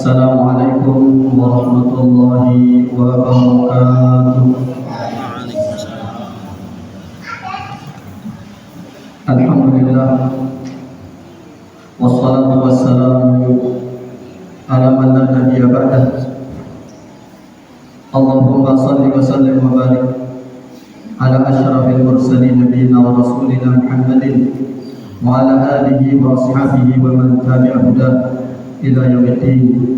Assalamualaikum warahmatullahi wabarakatuh. Alhamdulillah, wassalatu wassalamu ala man la nabiyya ba'dah. Allahumma salli wa sallim wa barik ala asyrafil mursalin nabiyina wa rasulina Muhammadin wa ala alihi wa ashabihi wa man tabi'a hudah ila yaumiddin.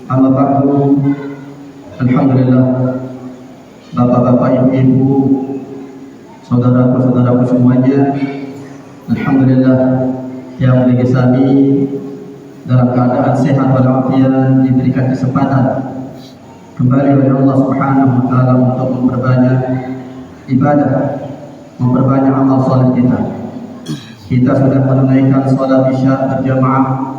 Amma ba'du. Alhamdulillah, bapak-bapak, ibu-ibu, saudaraku-saudaraku semuanya, alhamdulillah yang kami dalam keadaan sehat walafiat diberikan kesempatan kembali oleh Allah Subhanahu wa taala untuk memperbanyak ibadah, memperbanyak amal saleh kita. Kita sudah menunaikan salat Isya berjamaah.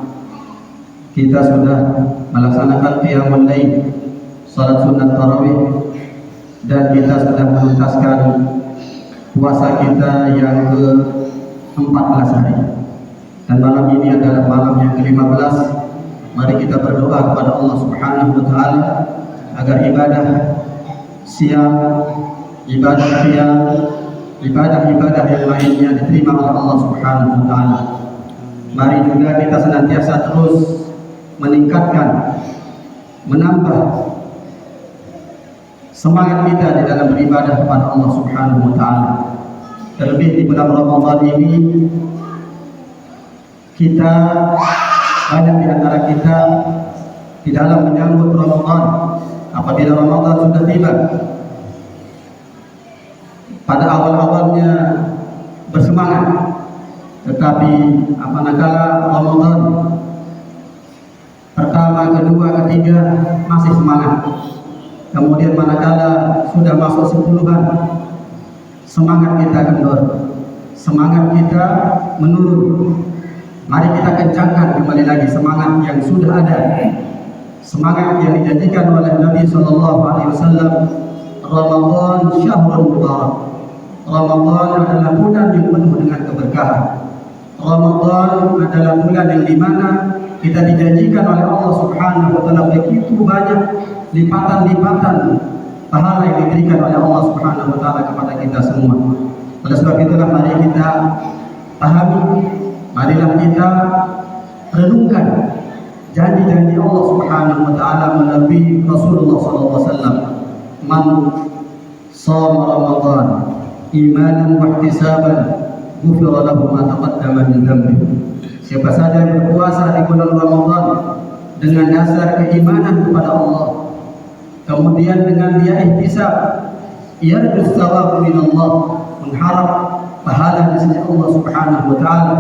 Kita sudah melaksanakan qiyamul lail, salat sunat tarawih, dan kita sudah menuntaskan puasa kita yang ke-14 hari. Dan malam ini adalah malam yang ke-15. Mari kita berdoa kepada Allah Subhanahu wa taala agar ibadah siang, ibadah qiyam, ibadah-ibadah yang lainnya diterima oleh Allah Subhanahu wa taala. Mari juga kita senantiasa terus meningkatkan, menambah semangat kita di dalam beribadah kepada Allah Subhanahu wa taala. Terlebih di bulan Ramadan ini, kita banyak di antara kita di dalam menyambut Ramadan. Apabila Ramadan sudah tiba, pada awal-awalnya bersemangat, tetapi manakala Ramadan pertama, kedua, ketiga masih semangat. Kemudian manakala sudah masuk 10-an, semangat kita kendor, semangat kita menurun. Mari kita kencangkan kembali lagi semangat yang sudah ada, semangat yang dijanjikan oleh Nabi Sallallahu Alaihi Wasallam. Ramadan syahrul mubarak. Ramadan adalah bulan yang penuh dengan keberkahan. Ramadan adalah bulan yang dimana kita dijanjikan oleh Allah Subhanahu wa taala begitu banyak lipatan-lipatan pahala yang diberikan oleh Allah Subhanahu wa taala kepada kita semua. Oleh sebab itulah mari kita pahami, marilah kita renungkan janji-janji Allah Subhanahu wa taala melalui Rasulullah sallallahu alaihi wasallam. Man shoma Ramadan imanan wa ihtisaban ghufira lahu ma taqaddama min dhanbihi. Siapa saja yang berpuasa di bulan Ramadan dengan dasar keimanan kepada Allah, kemudian dengan dia ihtisab, yarju thawab min Allah, mengharap pahala di sisi Allah Subhanahu wa taala,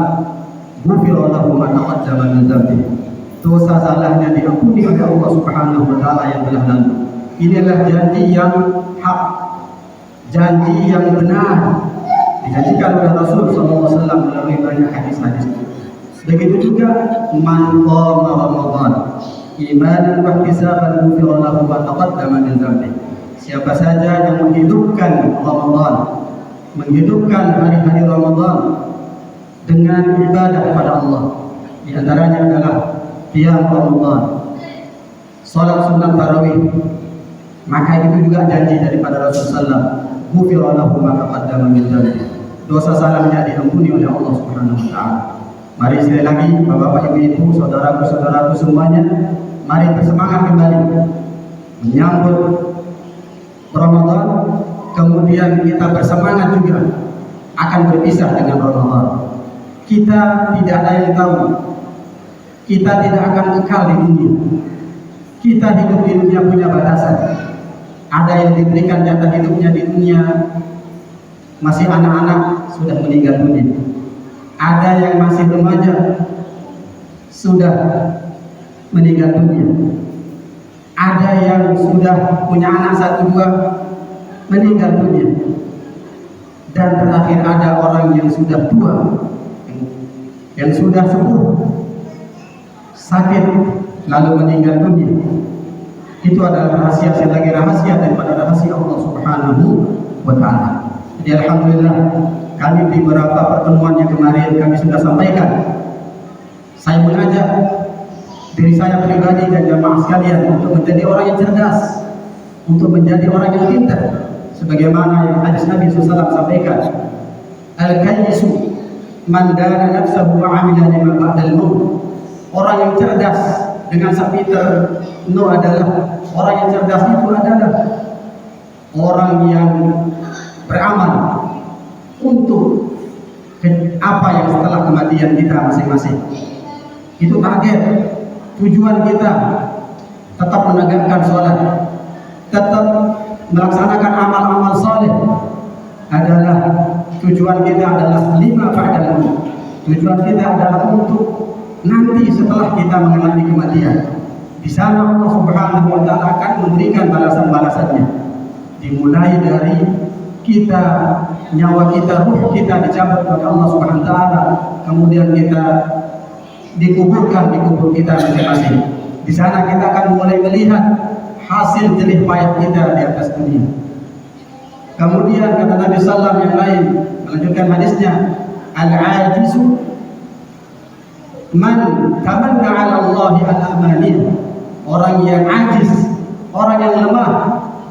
ghufira lahu ma taqaddama min dhanbihi. Dosa salahnya diampuni oleh Allah Subhanahu wa taala yang telah lalu. Inilah janji yang hak, janji yang benar dijanjikan oleh Rasul sallallahu alaihi wasallam melalui banyak hadis-hadis. Begitu juga man qama Ramadan imanan wa ihtisaban ghufira lahu ma taqaddama min dhanbihi. Siapa saja yang menghidupkan Ramadan, menghidupkan hari-hari Ramadan dengan ibadah kepada Allah, di antaranya adalah qiyam Ramadan, salat sunat tarawih, maka itu juga janji daripada Rasulullah sallallahu alaihi wasallam, ghufira lahu ma taqaddama min dhanbihi. Dosa salahnya diampuni oleh Allah Subhanahu wa taala. Mari sekali lagi bapak-bapak, ibu-ibu, saudaraku-saudaraku semuanya, mari bersemangat kembali menyambut Ramadan. Kemudian kita bersemangat juga akan berpisah dengan Ramadan. Kita tidak ada yang tahu, kita tidak akan kekal di dunia. Kita hidup di dunia punya batasan. Ada yang diberikan jatah hidupnya di dunia masih anak-anak, sudah meninggal dunia. Ada yang masih remaja, sudah meninggal dunia. Ada yang sudah punya anak 1-2, meninggal dunia. Dan terakhir ada orang yang sudah tua, yang sudah sepuh, sakit, lalu meninggal dunia. Itu adalah rahasia, sekali lagi rahasia daripada rahasia Allah Subhanahu wa taala. Jadi alhamdulillah, kami di beberapa pertemuan yang kemarin kami sudah sampaikan, saya mengajak diri saya pribadi dan jamaah sekalian untuk menjadi orang yang cerdas, untuk menjadi orang yang pintar, sebagaimana yang hadis Nabi SAW sampaikan, al-kayyisu man dana nafsahu wa amila lima ba'dal maut. Orang yang cerdas dengan sepintar no adalah orang yang cerdas itu adalah orang yang beramal untuk apa yang setelah kematian kita masing-masing. Itu target, tujuan kita tetap menegakkan sholat, tetap melaksanakan amal-amal saleh adalah tujuan kita adalah lima ba'dal maut. Tujuan kita adalah untuk nanti setelah kita mengalami kematian. Di sana Allah Subhanahu wa taala akan memberikan balasan-balasannya. Dimulai dari kita, nyawa kita, ruh kita dicabut oleh Allah Subhanahu wa taala, kemudian kita dikuburkan di kubur kita masing-masing. Di sana kita akan mulai melihat hasil jerih payah kita di atas dunia. Kemudian kata Nabi sallallahu yang lain, melanjutkan hadisnya, al-ajizu man tamanna 'ala Allah al-amaniyah. Orang yang ajiz, orang yang lemah,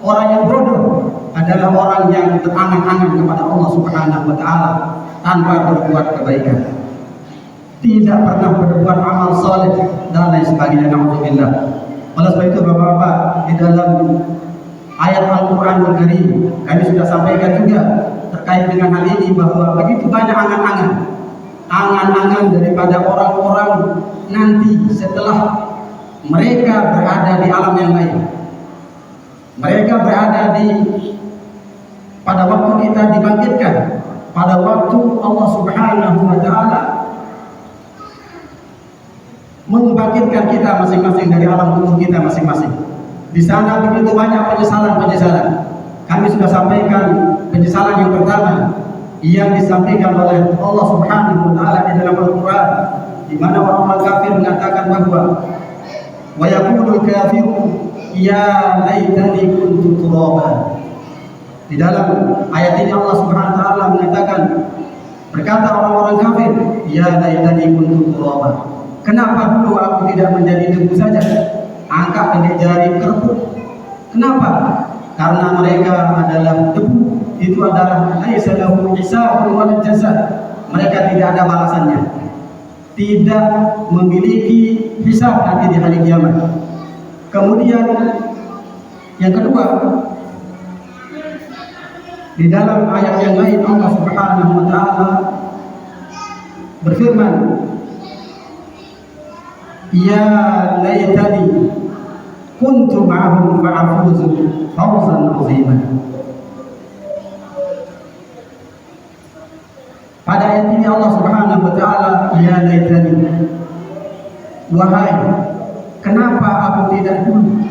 orang yang bodoh adalah orang yang berangan-angan kepada Allah Subhanahu wa taala tanpa berbuat kebaikan, tidak pernah berbuat amal saleh dan lain sebagainya. Alhamdulillah. Oleh sebab itu Bapak-bapak, di dalam ayat Al-Qur'anul Karim kami sudah sampaikan juga terkait dengan hal ini, bahwa begitu banyak angan-angan daripada orang-orang nanti setelah mereka berada di alam yang lain. Mereka berada pada waktu kita dibangkitkan, pada waktu Allah Subhanahu wa taala membangkitkan kita masing-masing dari alam kubur kita masing-masing. Di sana begitu banyak penyesalan-penyesalan. Kami sudah sampaikan penyesalan yang pertama yang disampaikan oleh Allah Subhanahu wa taala di dalam Al-Qur'an, di mana orang-orang kafir mengatakan bahwa wa yaqulul kafiru ya laitani kuntu turaba. Di dalam ayat ini Allah Subhanahu wa taala mengatakan, berkata orang-orang kafir, ya laitani kuntu turaba. Kenapa dulu aku tidak menjadi debu saja, angkat pendek jari kerupuk? Kenapa? Karena mereka adalah debu, itu adalah laisa lahu hisabun wa jazaa. Mereka tidak ada balasannya, tidak memiliki hisab nanti di hari kiamat. Kemudian yang kedua, di dalam ayat yang lain Allah Subhanahu wa taala berfirman, ya laitani kuntu ma'ahum fa'afuzu fawzan 'aziman. Pada ayat ini Allah Subhanahu wa taala, ya laitani, wahai, kenapa aku tidak dulu?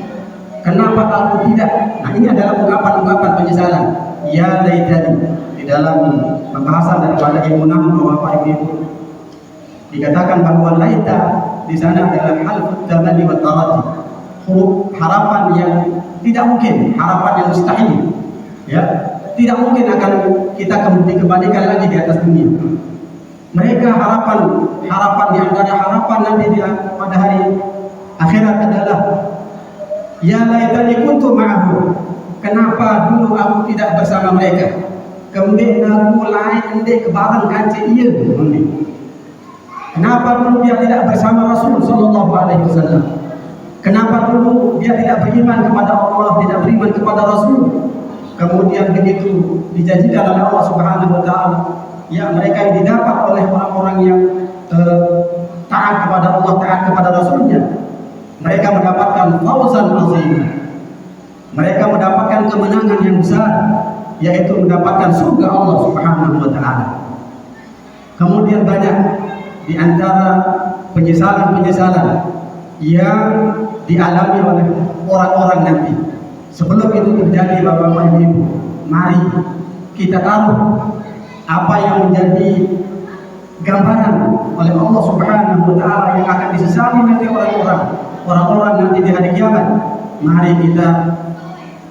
Kenapa aku tidak? Nah, ini adalah ungkapan-ungkapan penyesalan. Ya laitani, di dalam pembahasan daripada ilmu nahwu Bapak Ibu dikatakan bahwa laita di sana adalah halfut tamani wa tarati, huruf harapan yang tidak mungkin, harapan yang mustahil, ya, tidak mungkin akan kita dikembalikan lagi di atas dunia. Mereka harapan di antara harapan nanti pada hari akhirat adalah ya laitani kuntu ma'ahum. Kenapa dulu aku tidak bersama mereka? Kemudian aku lain ke barang kancing iya. Kenapa dulu dia tidak bersama Rasul sallallahu alaihi wasallam? Kenapa dulu dia tidak beriman kepada Allah, tidak beriman kepada Rasul? Kemudian begitu dijanjikan oleh Allah Subhanahu wa taala, ya, mereka yang didapat oleh orang-orang yang taat kepada Allah, taat kepada Rasulnya, mereka mendapatkan fawzan azim. Mereka mendapatkan kemenangan yang besar, yaitu mendapatkan surga Allah Subhanahu wa taala. Kemudian banyak di antara penyesalan-penyesalan yang dialami oleh orang-orang nanti. Sebelum itu terjadi, Bapak Ibu, mari kita tahu apa yang menjadi gambaran oleh Allah Subhanahu wa taala yang akan disesali nanti orang-orang nanti di hari kiamat. Mari kita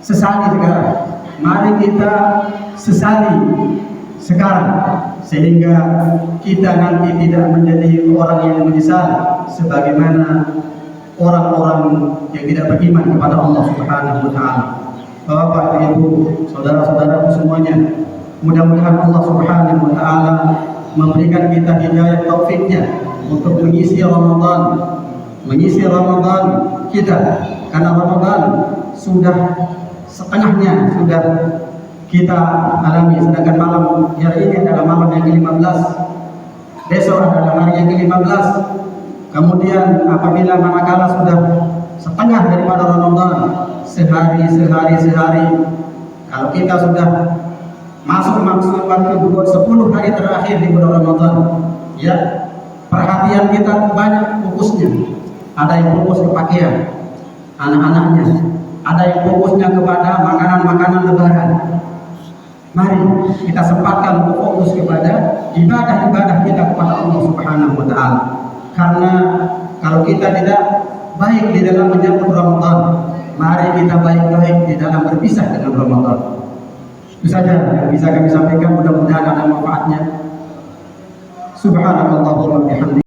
sesali sekarang. Mari kita sesali sekarang, sehingga kita nanti tidak menjadi orang yang menyesal sebagaimana orang-orang yang tidak beriman kepada Allah Subhanahu wa taala. Bapak, Ibu, saudara-saudaraku semuanya, mudah-mudahan Allah Subhanahu wa taala memberikan kita hidayah taufiknya untuk mengisi Ramadan kita, karena Ramadan sudah setengahnya sudah kita alami, sedangkan malam hari ini adalah malam yang ke-15, besok adalah hari yang ke-15. Kemudian apabila manakala sudah setengah daripada Ramadan, sehari, kalau kita sudah masuk waktu 10 hari terakhir di bulan Ramadan, ya, perhatian kita banyak fokusnya. Ada yang fokus ke pakaian anak-anaknya, ada yang fokusnya kepada makanan-makanan lebaran. Mari kita sempatkan untuk fokus kepada ibadah-ibadah kita kepada Allah Subhanahu wa taala. Karena kalau kita tidak baik di dalam menyambut Ramadan, mari kita baik-baik di dalam berpisah dengan Ramadan. Itu saja yang bisa kami sampaikan, mudah-mudahan ada manfaatnya. Subhanallah wa bihamdihi.